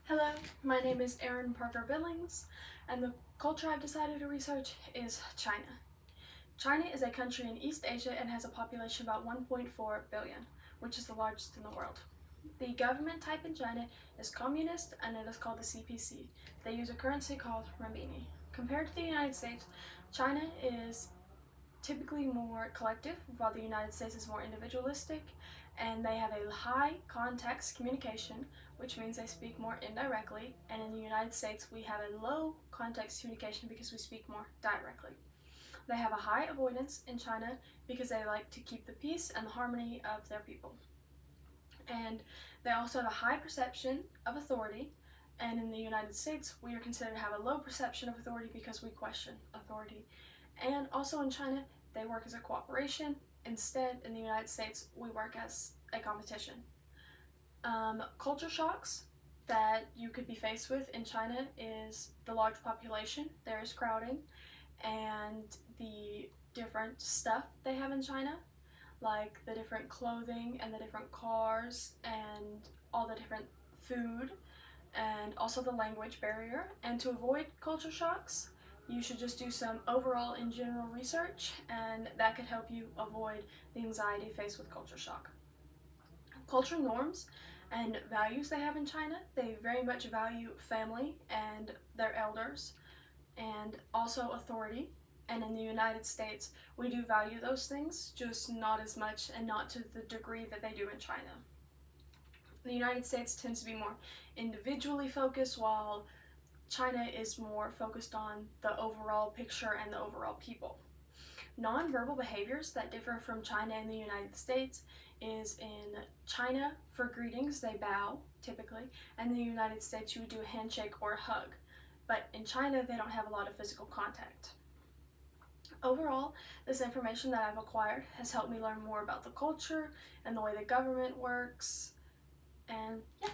Hello, my name is Erin Parker Billings, and the culture I've decided to research is China. China is a country in East Asia and has a population about 1.4 billion, which is the largest in the world. The government type in China is communist and it is called the CPC. They use a currency called renminbi. Compared to the United States, China is typically more collective, while the United States is more individualistic, and they have a high context communication, which means they speak more indirectly, and in the United States we have a low context communication because we speak more directly. They have a high avoidance in China because they like to keep the peace and the harmony of their people. And they also have a high perception of authority, and in the United States we are considered to have a low perception of authority because we question authority. And also in China, they work as a cooperation. Instead, in the United States, we work as a competition. Culture shocks that you could be faced with in China is the large population, there is crowding, and the different stuff they have in China, like the different clothing and the different cars and all the different food, and also the language barrier. And to avoid culture shocks, you should just do some overall in general research, and that could help you avoid the anxiety faced with culture shock. Cultural norms and values they have in China, they very much value family and their elders, and also authority. And in the United States, we do value those things, just not as much and not to the degree that they do in China. The United States tends to be more individually focused, while China is more focused on the overall picture and the overall people. Non-verbal behaviors that differ from China and the United States is in China, for greetings, they bow, typically, and in the United States, you would do a handshake or a hug. But in China, they don't have a lot of physical contact. Overall, this information that I've acquired has helped me learn more about the culture and the way the government works, and yeah.